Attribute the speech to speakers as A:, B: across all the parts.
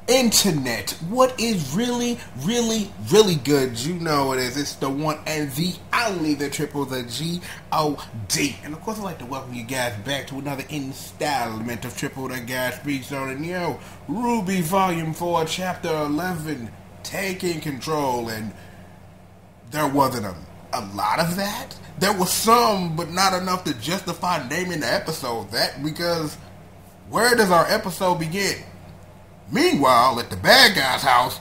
A: Internet, what is really, really, really good? You know it is. It's the one and the only, the triple, the G.O.D. And of course, I'd like to welcome you guys back to another installment of Triple the Guy Speaks on. And RWBY Volume 4, Chapter 11, Taking Control. And there wasn't a lot of that. There was some, but not enough to justify naming the episode that, because where does our episode begin? Meanwhile, at the bad guy's house,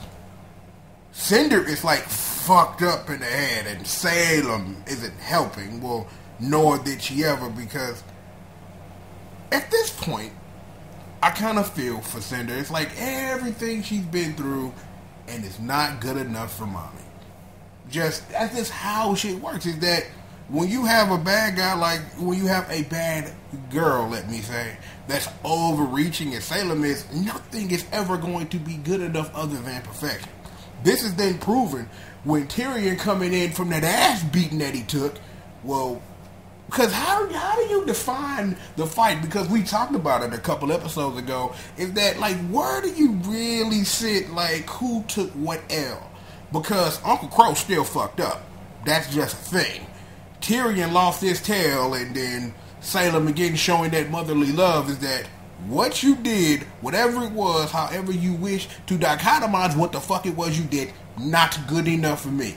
A: Cinder is like fucked up in the head, and Salem isn't helping. Well, nor did she ever, because at this point, I kind of feel for Cinder. It's like everything she's been through, and it's not good enough for mommy. That's just how shit works, is that when you have a bad guy, like when you have a bad girl, let me say, that's overreaching as Salem is, nothing is ever going to be good enough other than perfection. This is then proven when Tyrion coming in from that ass beating that he took. Well, because how do you define the fight? Because we talked about it a couple episodes ago. Is that, like, where do you really sit, like, who took what L? Because Uncle Crow still fucked up. That's just a thing. Tyrion lost his tail, and then Salem again showing that motherly love is that what you did, whatever it was, however you wish to dichotomize what the fuck it was you did, not good enough for me.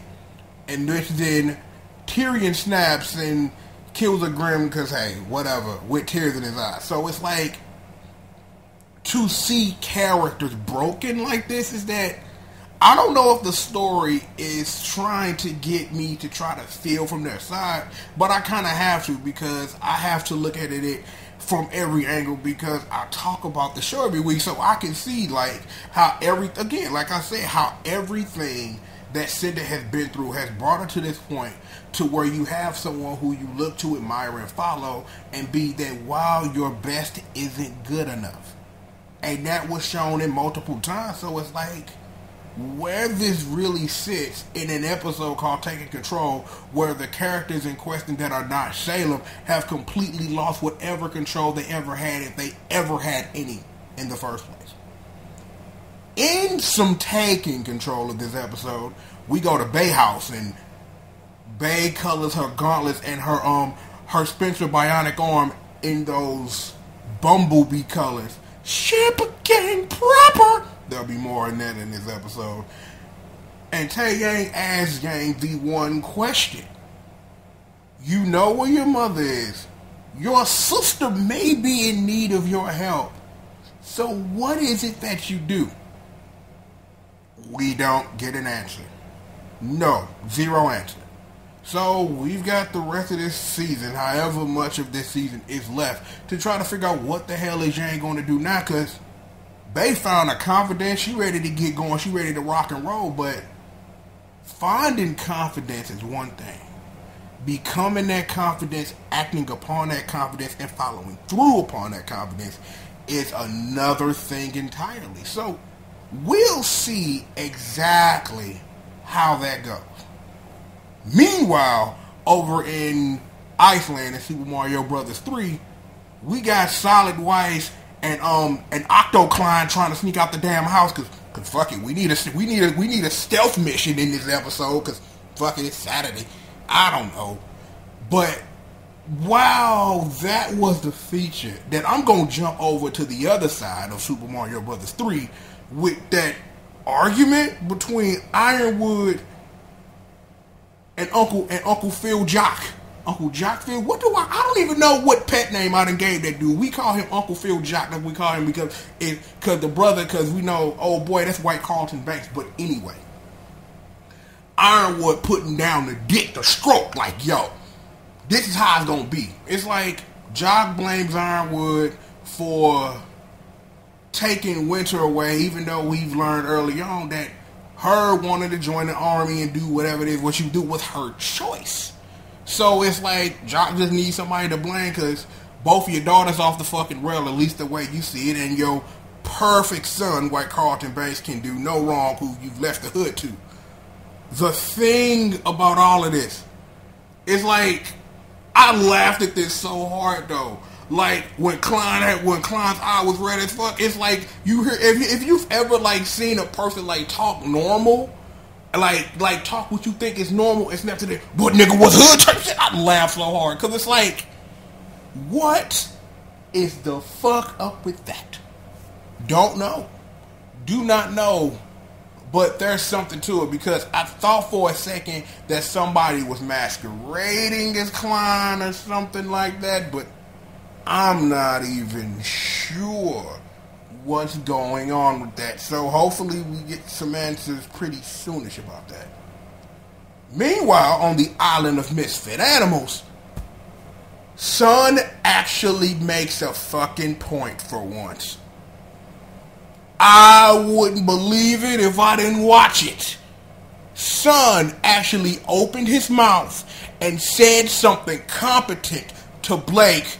A: And then Tyrion snaps and kills a Grim because, hey, whatever, with tears in his eyes. So it's like, to see characters broken like this is that, I don't know if the story is trying to get me to try to feel from their side, but I kind of have to, because I have to look at it from every angle, because I talk about the show every week, so I can see, like, how like I said, how everything that Cinder has been through has brought her to this point to where you have someone who you look to, admire, and follow, and be that while your best isn't good enough. And that was shown in multiple times, so it's like, where this really sits in an episode called Taking Control, where the characters in question that are not Salem have completely lost whatever control they ever had, if they ever had any in the first place. In some taking control of this episode, we go to Bay House, and Bay colors her gauntlets and her Spencer bionic arm in those bumblebee colors. Ship gang proper. There'll be more in that in this episode. And Tay Yang asks Yang the one question. You know where your mother is. Your sister may be in need of your help. So what is it that you do? We don't get an answer. No, zero answer. So we've got the rest of this season, however much of this season is left, to try to figure out what the hell is Yang going to do now, because Bay found a confidence. She ready to get going. She ready to rock and roll. But finding confidence is one thing. Becoming that confidence, acting upon that confidence, and following through upon that confidence is another thing entirely. So we'll see exactly how that goes. Meanwhile, over in Iceland in Super Mario Bros. 3, we got Solid Weiss and Octo Klein trying to sneak out the damn house, cause fuck it, we need a stealth mission in this episode, cause fuck it, it's Saturday. I don't know, but while that was the feature, that I'm gonna jump over to the other side of Super Mario Bros. 3 with that argument between Ironwood and Uncle Phil Jock. Uncle Jock Phil? What do I don't even know what pet name I done gave that dude. We call him Uncle Phil Jock. That we call him because we know, oh boy, that's White Carlton Banks. But anyway, Ironwood putting down the dick, the stroke, like, yo, this is how it's gonna be. It's like Jock blames Ironwood for taking Winter away, even though we've learned early on that her wanting to join the army and do whatever it is, what you do was her choice. So it's like Jock just needs somebody to blame, because both of your daughters off the fucking rail, at least the way you see it, and your perfect son, White Carlton Banks, can do no wrong, who you've left the hood to. The thing about all of this is, like, I laughed at this so hard though. like when Klein's eye was red as fuck. It's like you hear if you've ever like seen a person like talk normal, like talk what you think is normal. It's not to the what nigga was hood type shit. I laugh so hard because it's like, what is the fuck up with that? Don't know, do not know. But there's something to it because I thought for a second that somebody was masquerading as Klein or something like that, but I'm not even sure what's going on with that. So hopefully we get some answers pretty soonish about that. Meanwhile, on the island of misfit animals, Sun actually makes a fucking point for once. I wouldn't believe it if I didn't watch it. Sun actually opened his mouth and said something competent to Blake,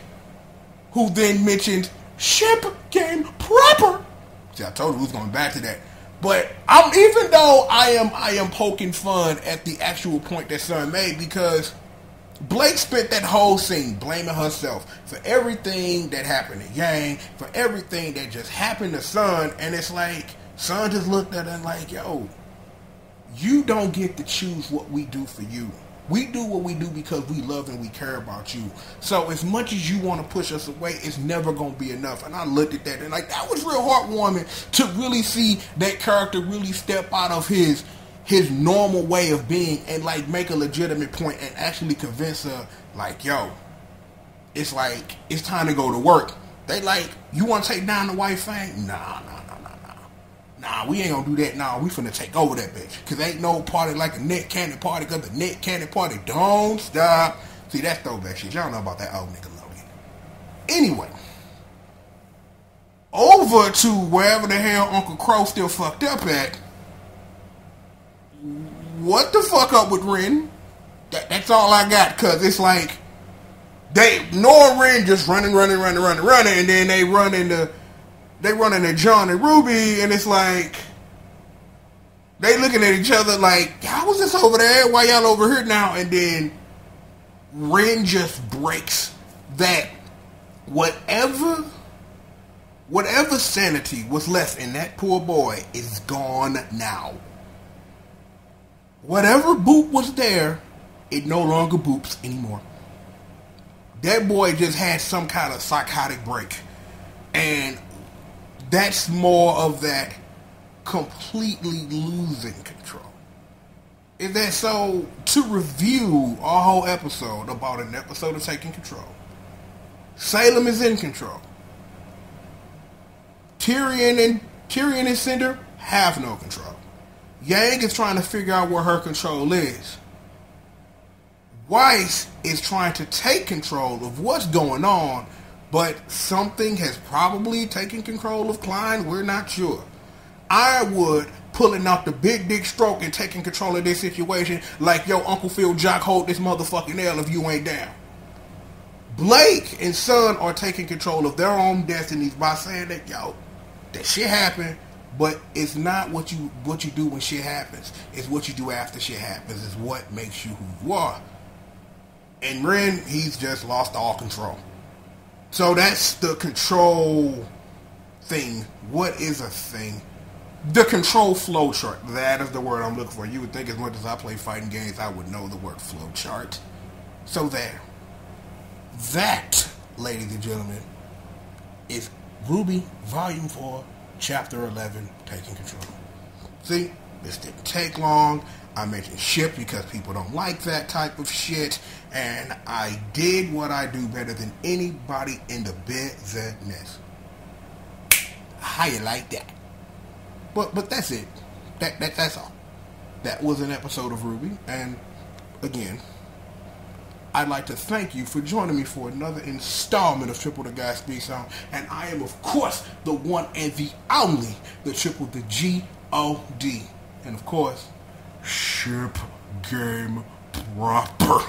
A: who then mentioned ship game proper. See, I told you we was going back to that. But even though I am poking fun at the actual point that Sun made, because Blake spent that whole scene blaming herself for everything that happened to Yang, for everything that just happened to Sun, and it's like, Sun just looked at her and like, yo, you don't get to choose what we do for you. We do what we do because we love and we care about you. So as much as you want to push us away, it's never going to be enough. And I looked at that and like, that was real heartwarming to really see that character really step out of his normal way of being and like make a legitimate point and actually convince her like, yo, it's like, it's time to go to work. They like, you want to take down the White Fang? Nah, we ain't gonna do that. Nah, we finna take over that bitch. Cause ain't no party like a Nick Cannon party, cause the Nick Cannon party don't stop. See, that's throwback shit. Y'all know about that old Nickelodeon. Anyway, over to wherever the hell Uncle Crow still fucked up at. What the fuck up with Ren? That's all I got, cause it's like Noah and Ren just running, and then they run into John and Ruby, and it's like they looking at each other like, how was this over there? Why y'all over here now? And then Ren just breaks that whatever sanity was left in that poor boy is gone now. Whatever boop was there, it no longer boops anymore. That boy just had some kind of psychotic break. And that's more of that completely losing control. Is that so? To review our whole episode about an episode of Taking Control, Salem is in control. Tyrion and Cinder have no control. Yang is trying to figure out where her control is. Weiss is trying to take control of what's going on, but something has probably taken control of Klein. We're not sure. Ironwood pulling out the big dick stroke and taking control of this situation like, yo, Uncle Phil Jock, hold this motherfucking L if you ain't down. Blake and Sun are taking control of their own destinies by saying that, yo, that shit happened, but it's not what you do when shit happens. It's what you do after shit happens. It's what makes you who you are. And Ren, he's just lost all control. So that's the control thing. What is a thing? The control flow chart. That is the word I'm looking for. You would think as much as I play fighting games, I would know the word flow chart. So there. That, ladies and gentlemen, is RWBY Volume 4, Chapter 11, Taking Control. See, this didn't take long. I mentioned ship because people don't like that type of shit. And I did what I do better than anybody in the business. How you like that? But that's it. That's all. That was an episode of RWBY. And again, I'd like to thank you for joining me for another installment of Triple the Guy Speaks On. And I am, of course, the one and the only, the Triple the G.O.D. And of course, ship game proper.